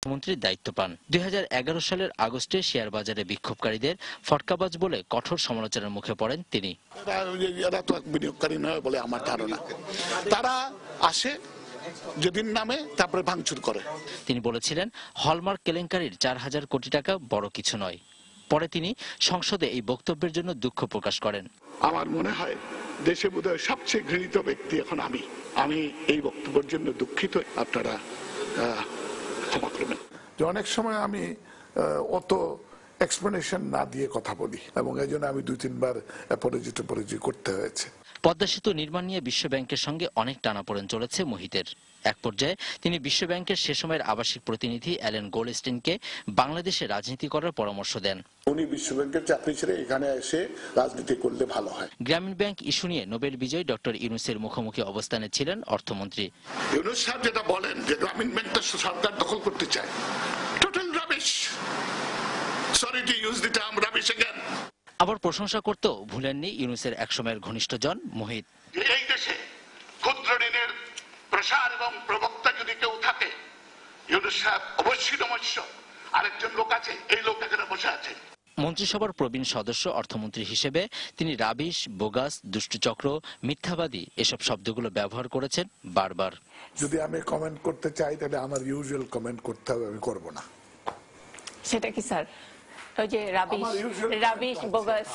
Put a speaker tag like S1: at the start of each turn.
S1: মন্ত্রীর দায়িত্ব পান। 2011 সালের আগস্টে শেয়ার বাজারে বিক্ষোভকারীদের ফটকাবাজ বলে কঠোর সমালোচনার মুখে পড়েন তিনি।
S2: এরা তো বিনিয়োগকারী নয় বলে আমার ধারণা। তারা আসে যেদিন নামে তারপরে ভাঙচুর করে।
S1: তিনি বলেছিলেন, হলমার্ক কেলেঙ্কারির 4000 কোটি টাকা বড় কিছু নয়। পরে তিনি সংসদে এই বক্তব্যের জন্য দুঃখ প্রকাশ করেন।
S2: আমার মনে হয় দেশে বোধহয় সবচেয়ে ঘৃণিত ব্যক্তি এখন আমি এই বক্তব্যের জন্য দুঃখিত। আপনারা ক্ষমা করবেন। যে অনেক সময় আমি অত এক্সপ্লেনেশন না দিয়ে কথা বলি এবং এই জন্য আমি 2-3 বার অ্যাপোলজি করতে হয়েছে।
S1: পদ্মা সেতু নির্মাণ নিয়ে বিশ্বব্যাংকের সঙ্গে অনেক টানাপোড়েন চলেছে মুহিতের। এক পর্যায়ে তিনি বিশ্বব্যাংকের সে সময়ের আবাসিক প্রতিনিধি অ্যালেন গোল্ডস্টিনকে বাংলাদেশে রাজনীতি করার পরামর্শ দেন।
S2: উনি বিশ্বব্যাংকের চাকরি ছেড়ে এখানে এসে রাজনীতি করলে ভালো হয়।
S1: গ্রামীণ ব্যাংক ইস্যু নিয়ে নোবেল বিজয়ী ডক্টর ইউনূসের মুখোমুখি অবস্থানে ছিলেন অর্থমন্ত্রী।
S2: ইউনূস সাহেব যেটা বলেন যে গ্রামীণ ব্যাংকটা সরকার দখল করতে চায়, total rubbish. Sorry to use the term rubbish again.
S1: আবার প্রশংসা করতেও ভুলেননি ইউনূসের একসময়ের ঘনিষ্ঠজন মুহিত।
S2: এই দেশে ক্ষুদ্র ঋণের প্রসার এবং প্রবক্তা যদি কেউ থাকে, ইউনূস সাহেব অবশ্যই নমস্য। আরেকজন লোক আছে, এই লোক এখানে বসে আছে।
S1: মন্ত্রিসভার প্রবীণ সদস্য অর্থমন্ত্রী হিসেবে তিনি রাবিশ, বোগাস, দুষ্টচক্র, মিথ্যাবাদী এসব শব্দগুলো ব্যবহার করেছেন বারবার।
S2: যদি আমি কমেন্ট করতে চাই তাহলে আমার ইউজুয়াল কমেন্ট করতে হবে, আমি করব না।
S3: সেটা কি স্যার? ওই যে রাবিশ, বোগাস